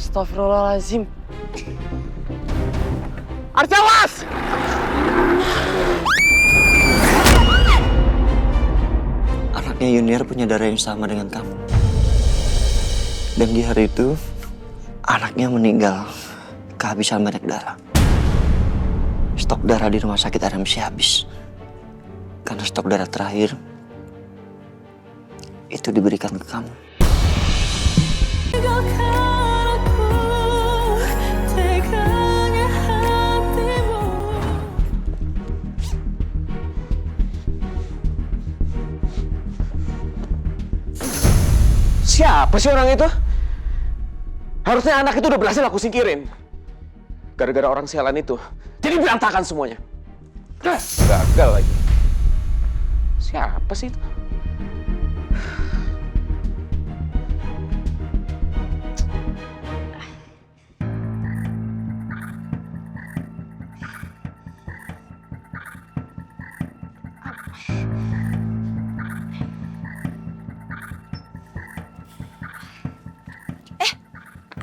Astagfirullahaladzim. Arcawas! Anaknya Yuniar punya darah yang sama dengan kamu. Dan di hari itu, anaknya meninggal kehabisan banyak darah. Stok darah di rumah sakit RMC habis. Karena stok darah terakhir itu diberikan ke kamu. Siapa sih orang itu? Harusnya anak itu udah berhasil aku singkirin. Gara-gara orang sialan itu. Jadi berantakan semuanya. Gagal lagi. Siapa sih itu?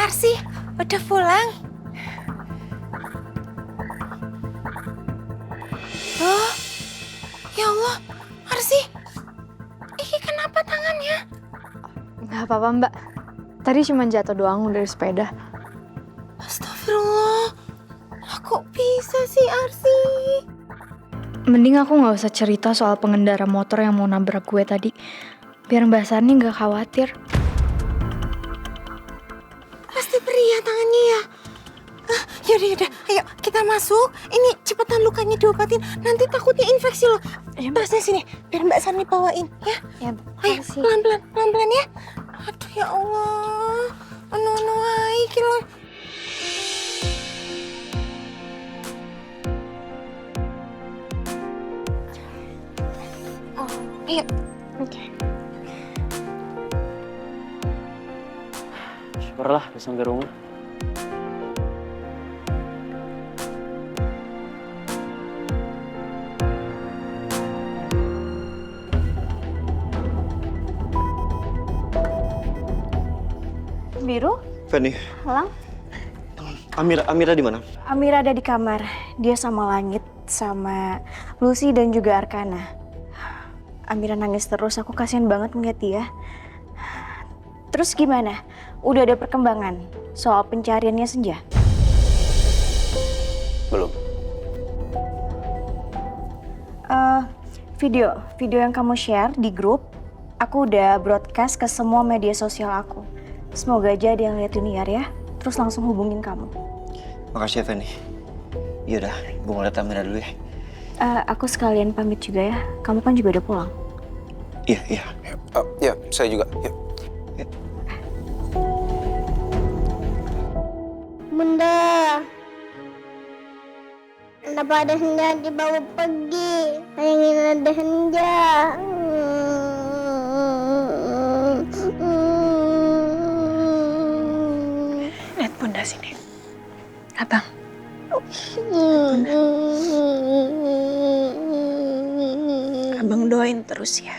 Arsi, udah pulang? Oh, ya Allah, Arsi, Iki kenapa tangannya? Nggak apa-apa mbak, tadi cuma jatuh doang dari sepeda. Astagfirullah, lah kok bisa sih Arsi? Mending aku nggak usah cerita soal pengendara motor yang mau nabrak gue tadi, biar mbak Sani nggak khawatir. Pasti perih ya tangannya ya? Yaudah, ayo kita masuk. Ini cepetan lukanya diobatin. Nanti takutnya infeksi loh. Tasnya sini, biar Mbak Sani bawain ya. Ya, Ayo, pelan-pelan ya. Aduh ya Allah. Anu iki loh. Oh, ayo. Oke. Syukurlah bisa sampai rumah. Biru, Fanny, Lang, Amira di mana? Amira ada di kamar. Dia sama Langit, sama Lucy dan juga Arkana. Amira nangis terus, aku kasihan banget ngeliat dia. Terus gimana? Udah ada perkembangan soal pencariannya Senja? Belum. Video yang kamu share di grup, aku udah broadcast ke semua media sosial aku. Semoga aja ada yang lihat Yuniar ya, terus langsung hubungin kamu. Makasih ya Fanny. Yaudah, gue mau lihat Amira dulu ya. Aku sekalian pamit juga ya, kamu kan juga udah pulang. Iya. Ya, saya juga. Yuk. Bunda, kenapa ada Senja dibawa pergi? Pengen ada Senja. Lihat bunda sini. Abang. Abang doain terus ya.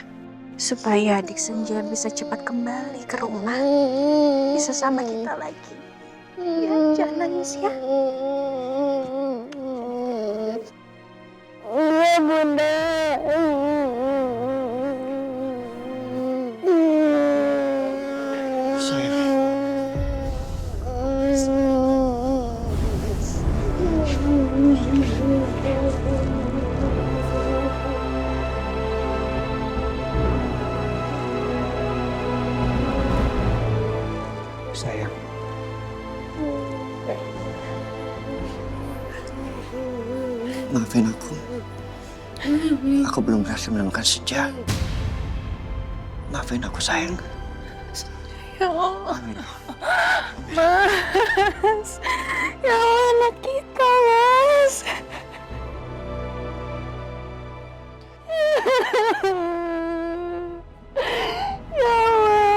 Supaya adik Senja bisa cepat kembali ke rumah. Bisa sama kita lagi. Ya, jangan nangis ya. Iya, Bunda. Sayang. Maafin aku. Aku belum berhasil menemukan Senja. Maafin aku sayang. Ya Allah. Amin. Mas. Ya Allah, anak kita, Mas. Ya Allah.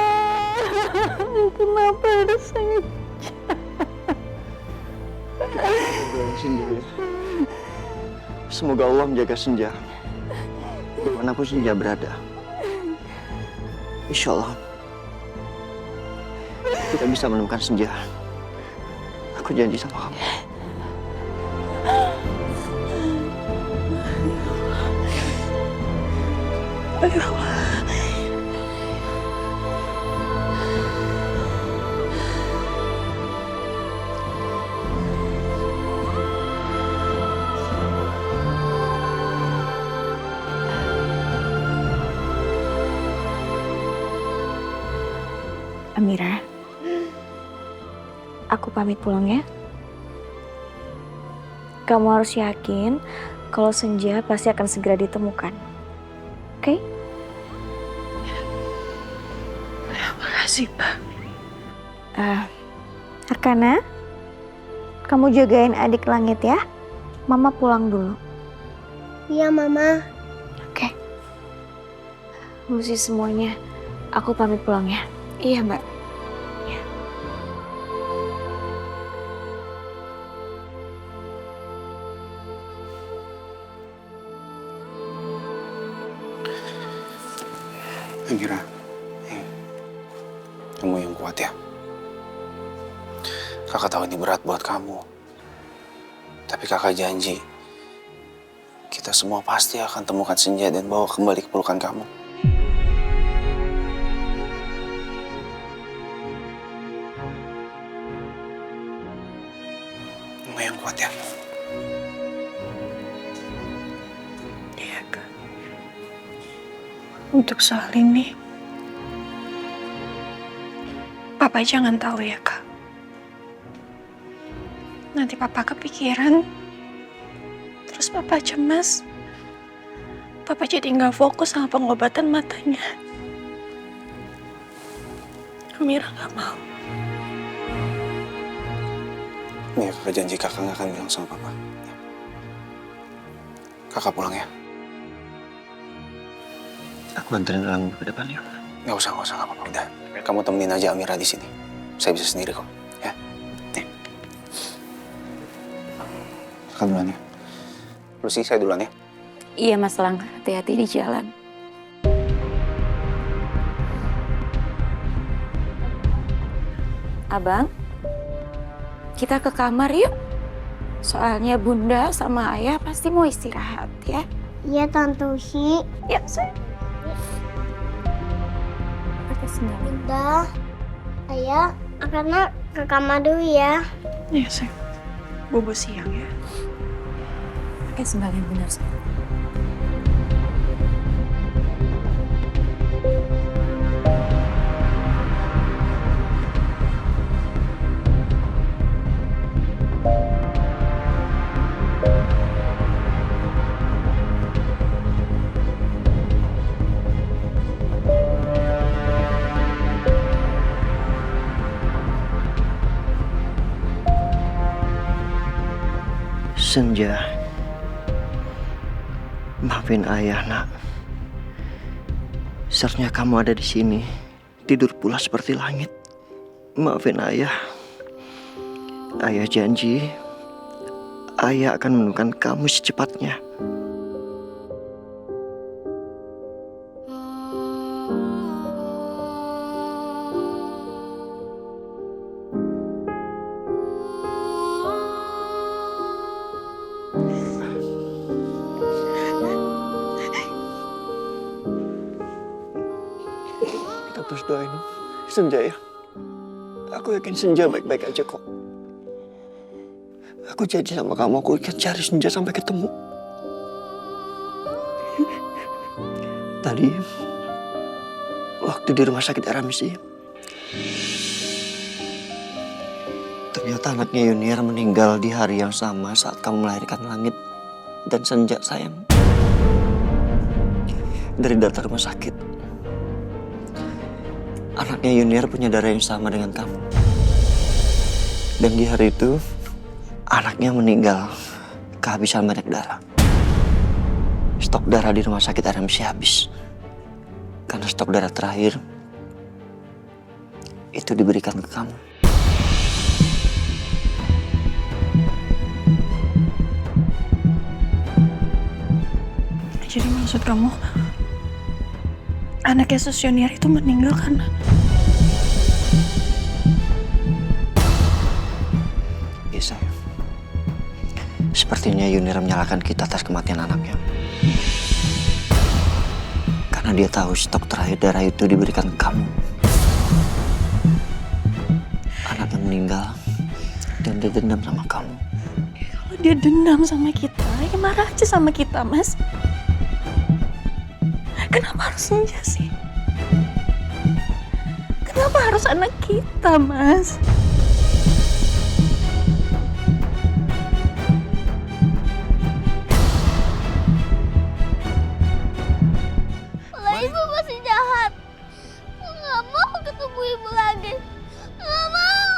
Kenapa harus saya? Semoga Allah menjaga Senja. Dimanapun Senja berada. Insya Allah kita bisa menemukan Senja Aku janji sama kamu. Amira, aku pamit pulang ya. Kamu harus yakin kalau Senja pasti akan segera ditemukan. Oke? Makasih, Pak. Arkana, kamu jagain adik langit ya. Mama pulang dulu. Iya, Mama. Oke. Lucy semuanya, aku pamit pulang ya. Iya, Mbak. Amira, kamu yang kuat ya. Kakak tahu ini berat buat kamu. Tapi kakak janji, kita semua pasti akan temukan Senja dan bawa kembali ke pelukan kamu. Kamu yang kuat ya. Iya, Kak. Untuk soal ini, Papa jangan tahu ya, Kak. Nanti Papa kepikiran, terus Papa cemas. Papa jadi nggak fokus sama pengobatan matanya. Amira nggak mau. Nih, kakak janji kakak nggak akan bilang sama papa. Kakak pulang ya. Aku anterin kamu ke depan ya. Nggak usah, nggak apa-apa. Udah, kamu temenin aja Amira di sini. Saya bisa sendiri kok. Ya, nih. Kakak duluan ya. Lucy, saya duluan ya. Iya, Mas Lang. Hati-hati di jalan. Abang, kita ke kamar yuk. Soalnya Bunda sama Ayah pasti mau istirahat ya. Iya, Tante Usi. Yuk, sayang. Pakai sendal. Udah. Ayah, karena ke kamar dulu ya. Iya, sayang. Bobo siang ya. Pakai sendal yang benar, sayang. Senja, maafin ayah nak. Seharusnya kamu ada di sini, tidur pula seperti langit. Maafin ayah. Ayah janji, ayah akan menemukan kamu secepatnya. Kita terus doain Senja ya. Aku yakin Senja baik-baik aja kok. Aku janji sama kamu, aku akan cari Senja sampai ketemu. Tadi, waktu di rumah sakit RMC, ternyata anaknya Yuniar meninggal di hari yang sama saat kamu melahirkan Langit dan Senja, sayang. Dari data rumah sakit, anaknya Yuniar punya darah yang sama dengan kamu. Dan di hari itu, anaknya meninggal kehabisan banyak darah. Stok darah di rumah sakit RMC habis. Karena stok darah terakhir itu diberikan ke kamu. Jadi maksud kamu, anak Yesus Yuniar itu meninggal karena... Sepertinya Yunira menyalahkan kita atas kematian anaknya. Karena dia tahu stok terakhir darah itu diberikan kamu. Anak yang meninggal dan dia dendam sama kamu. Kalau dia dendam sama kita, ya marah aja sama kita, Mas. Kenapa harus Senja sih? Kenapa harus anak kita, Mas? Kalau ibu masih jahat, aku nggak mau ketemu ibu lagi. Nggak mau.